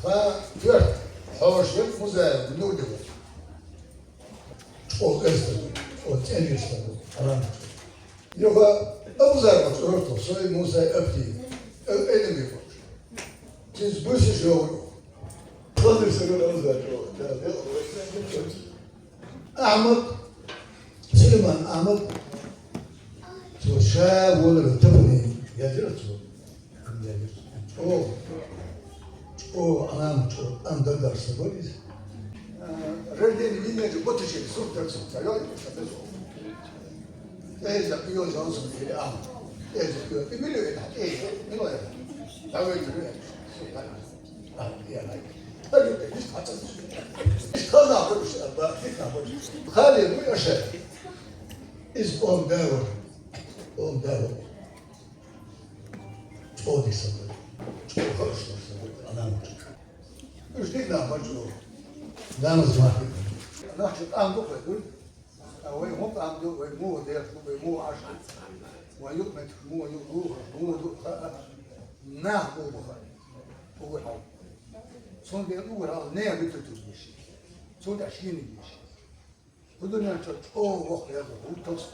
ففرد حوشي مزايا نودي او استر او تنجستر ران يوغا ابو زار متورتو سوي موسى ابتي انمي فوش تيز بوش جو خاطر سيقول ابو زار احمد سليمان احمد تو شاب ولا تبني يا جرتو او انا اندر سبوليس Rendeni bilmedi, bu tişeli, sürtler sürtler, yok işte, Eze, iyi olsun diye ama. Eze, iyi biliyor ya, iyi, ne var ya? Daha önce biliyor, sürtler. Yani, hadi de hiç açalım. Hiç kaza yapmış, ama hiç yapmış. Hadi bu yaşa. Is on devil, on devil. O dişe böyle, çok hoşlar sana, anam. Üstelik ne yapacak o? Yalnız var. نحشد أم بقدر أو هم أم دو ويمو ده ويمو عشان ويقمت مو يقوه مو دو ناه مو بخير هو حال صون بيقول هذا نيا بتتوجيش صون عشرين يجيش بدنا نشوف وقت هذا هو تصل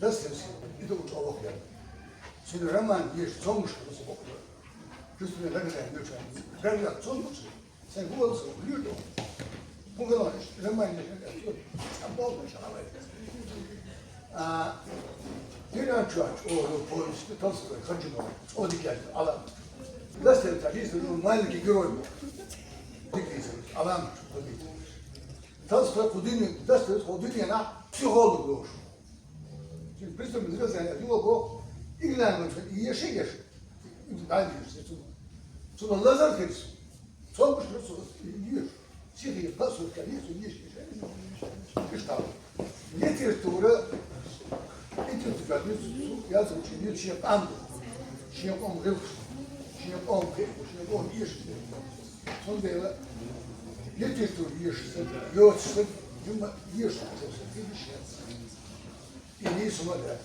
بس يصير يدور وقت هذا صون رمان يش صون مش بس وقت جست من غير لا يشان غير لا صون مش sen bu olsun biliyordu. Bu kadar zaman yaşıyor. Bol yaşamayı. Bir an çağır, o polisi tasvir kaçırıyor. O dikkatli alan. Nasıl tabii maliki görüyor. Dikkatli alan tabii. Tasvir kudini, tasvir kudini na psikolog olur. Çünkü bizim biraz yani diyor bu ilgilenmek için iyi yaşıyor. Ben diyorsun. Sonra lazer kesiyor. Sonuç yiyor. Sihir, pasur, kalıyorsun, işte. Getir tuğra, getir tıkanıyorsun, yazın çünkü şey andı. Şey on gıl, şey on kek, şey on yiyor. Son böyle getir tuğra yiyorsun, yiyorsun, yuma yiyorsun. Bir şey. En iyisi var ya.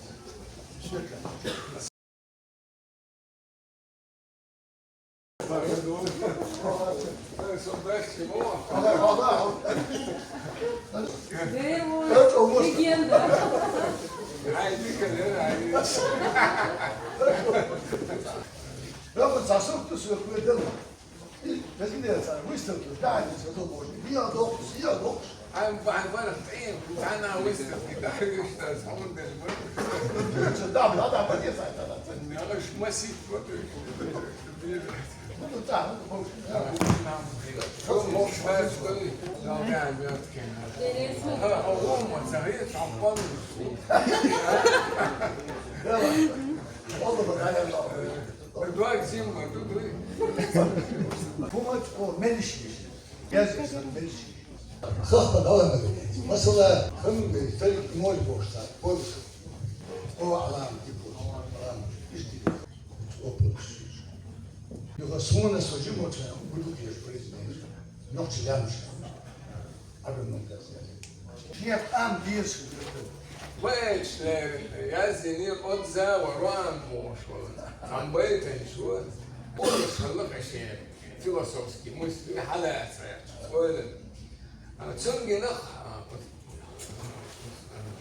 Легенда. Работ засохло, выдал. Разумеется, sana выставки, да, все то можно. Я док. عن طعيم انا وسط كده حاجه صحون ده Да, да, подъезд. انا مش مسيت Ну да, هو مش بس كل لو قاعد بيتكلم هو ما صغير عقبال والله انا الدواء زين ما تدري هو ملش gerçekten meliş. Sahte devam ediyor. Mesela hem de üstelik imaj borçlar, polis, o alan gibi alan işte o polis. Yok sonra sözüm o çay, bu diyor prezident. Yok çilemiş. Arınım gazetesi. Niye am diyorsun? ويش يازني قدزة وروان موشول عم بيتن شو قولش خلق عشان فيلسوفسكي مستوي حالات ولا تسمي نخ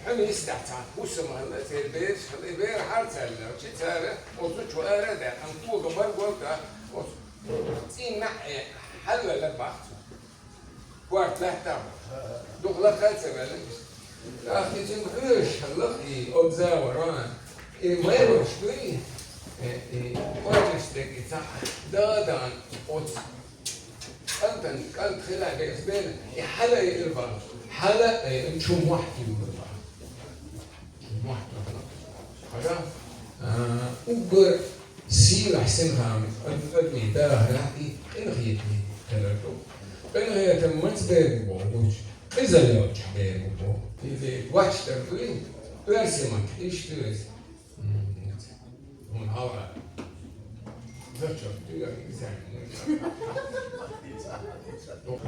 حمي يستعتع وسمع الله تبيش خلي بير حارتها لو شي تاره وصوت شو أرد أن فوق مر قلت تين نحية حلوة لبعض كوارت لحتة دخلة خالصة بالك أخي جمهورش خلقي أبزا وران ما يروش بيه قرشتك صح دادان أوت أنت خلع بإسبان حلا يرفع حلا نشوم واحد يرفع واحد خلاص أوبر سير حسين خامس أدمي داره راحتي إن خيتني ثلاثة إن هي تمت بيبوش إذا لو تحبيبو في واتش ترتوين برسمك إيش ترس هون هوا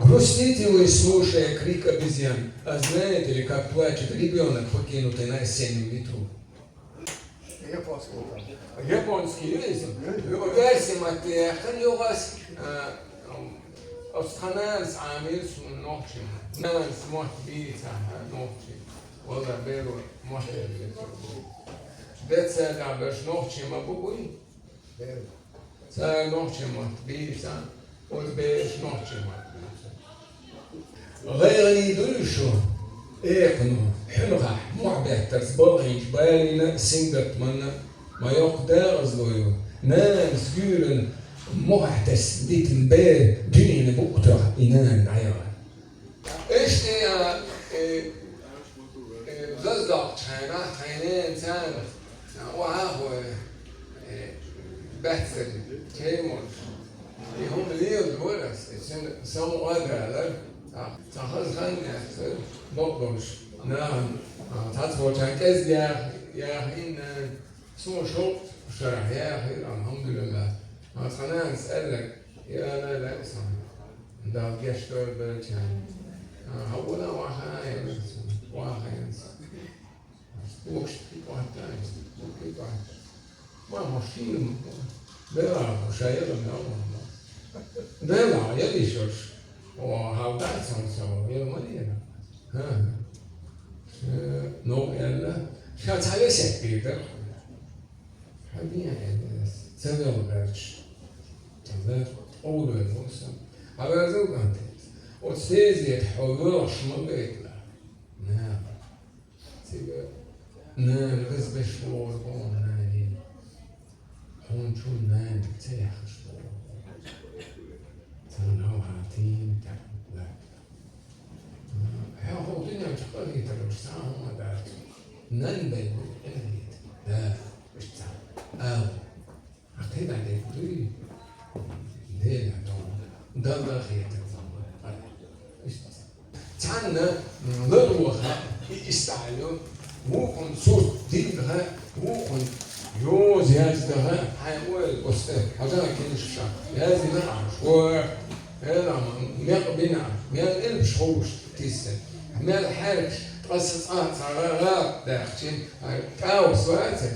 Грустите вы, слушая крик обезьян, а знаете ли, как плачет ребенок, покинутый на осеннем ветру? Японский язык. Версим от Ханьогас, أصحناس عامل سو نوتشي ناس موت بيتا نوتشي والله بيرو موت ده ساعة باش نوتشي ما بقول بيرو ساعة نوتشي موت بيتا والبيش نوتشي موت بيتا غير يدرشو إيه حنوها معبه تسبوعي جبالنا سنجت منا ما يقدر أزلويو ناس جيرن معتس ديت البال جين بقطع إنان عيان إيش يا زلزق شينا حينين ثاني وعاهو بحث كيمون هم ليه الورث سمو أدرى تاخذ خلنا بقدرش نعم تطور تركز يا إن سو شوط شرح يا أخي الحمد لله ما خلنا نسألك يا لا أصلا ده جشتور بالجان هولا واحد واحد وش واحد ما هو فيلم ده شايل من أول ده لا يليشوش وهذا سانسو يوميا ها نو يلا شات على سبيل حبيبي سنة وغيرش تمام أول الموسم على ذوق أنت وتسيزي تحولوش ما بيطلع نعم تبقى نعم بس بشور بون نعم هون شو نعم بتاخش تنهو هاتين لا هو الدنيا تقولي تروح ساعة ما دارت ننبل بالإنهيت لا مش ساعة عقيد عليك ليه ليه ده خير تعنا نروها يستعلوا ممكن صوت دينها ممكن يوز يزدها حيوان بستان هذا كل شيء لازم نعرف هذا بنا ما نقلبش هوش تيسن ما الحركش تقصص صغار داخلين كاو سواتر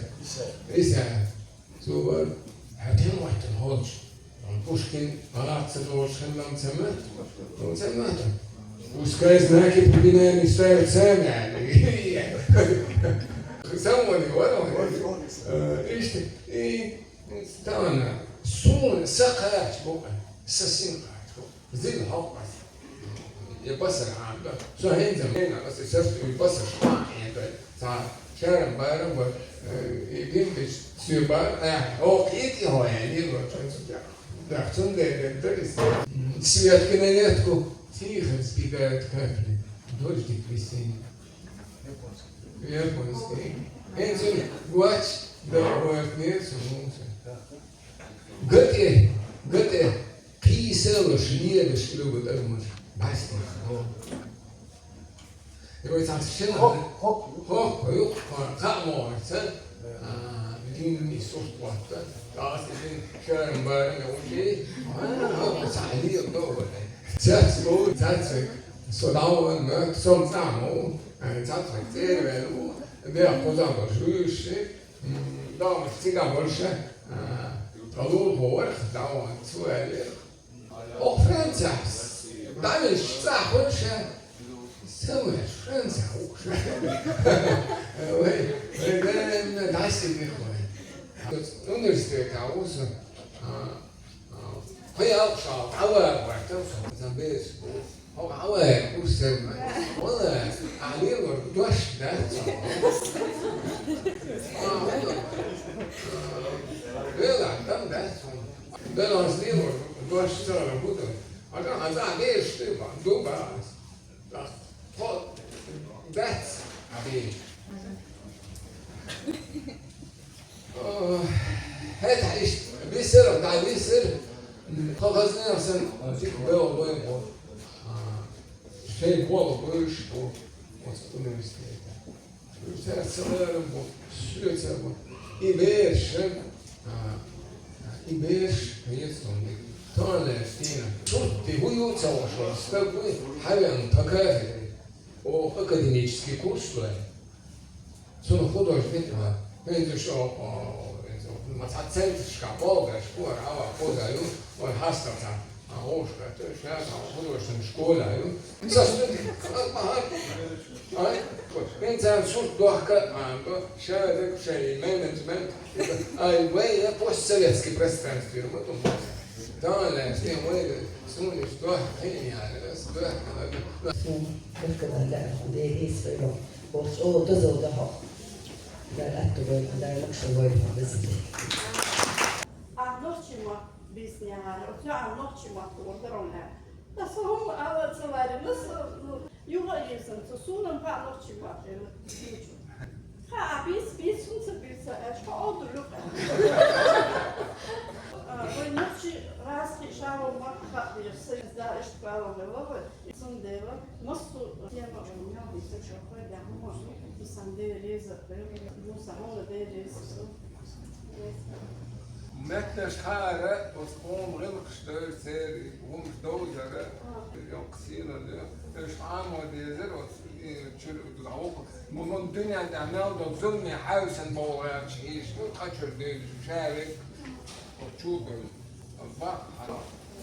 إيسا سوبر هاتين واحد الهوش بوشكين غلط سلوش خلهم سمات وسمات وسكايز ناكي بنا نستايل سامع يعني سموني ولا ايش ايه تانا سون سقات بقى سسين قاعد زي الحق يبصر عامله شو هين زمان بس شفت يبصر يعني صار شارع بارم يجيب سيبار هو كيتي هو يعني ده تون ده درس سيات كناياتكو تيخز بيجات كافلي دول تكريسين يابونسكي انزل واتش ده ورك نيرس وموسى قلت ايه قيسة وشنية بشكله بالأرمر بس يبقى تعرف شنو هوك يوك قاموا عرسل بدين يسوق وقت تعرف بدين شارع مبارك وشيء هو سعيد الدور تاتسك صداوة ما تصوم تعمو تاتسك تيرو ده قطع برشوش ده مستيقى برشة طلول هو دعوة سؤال أو فرنسا دعمل الشتاح برشة سوي فرنسا وده دعسي بإخوان universiteit عاوزة هي أقصى عوار واعتوصل زنبيس هو عوار وسلمى والله عليه دوش ده بيضع دم ده لو أصليه دوش ترى بوده أنا عليه اشتبع دوبا خد بس عليه هات عيش بيسر بتاع بيسر خلصنا عشان نجيب بيو بيو شيء بوضع بيش وتقول مستيقظ وش صغير شو تسوي إيبيش هيسون تانا فينا شوتي هو يتسوى شو استقبل حاجة متكافئة وأكاديميكسكي كورس سنة خضر فيها بين شو ما تعتمدش كعبوة شكور أو كوزا يوم والحاسة Ahoş, ja, ahoş, şkola yo. Zaten ay, ben sen surt dohka, şöyle şey, management, ay, vay, post sovetski пространстве, вот он. Далее, с тем, смотришь, да, yani, da. Kökkönen det är Israel och då så det har. Där är det väl där också var det precis. Anlatçıma biz yani, oturuyor anlatçıma orada. Nasıl o anlatıları, nasıl yuva yesin, sunun pa anlatçıma. Ha biz sunsa biz şu odurluk. Noći raski šaloma kapir se da išpalove ovo sam dela mostu tijema njali se što koje da možno i sam de reza no sam ona de reza Metters hare, was onrug gesteukt zijn, doodere, jonkselen, dus allemaal deze, wat ook, maar dünya da melden zulmi huizen bouwen, is goed gechurd, شارك وتشوفوا البحر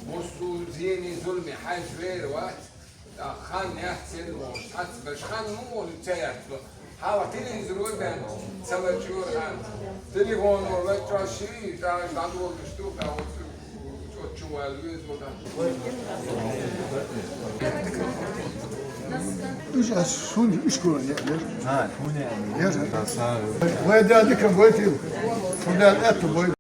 بصوا زيني ظلمي حاج غير وقت خان يحسن وش حتى باش خان مو تاعت حاول تلفزيون بان سما تشور خان تليفون ولا تراشي تاع عندو الشتوك او تشوفوا الويز إيش شون إيش كون يعني؟ Ha, bu ne yani? Yarın. Tasarruf. Bu eda dikkat boyutu. Bu da et boyutu.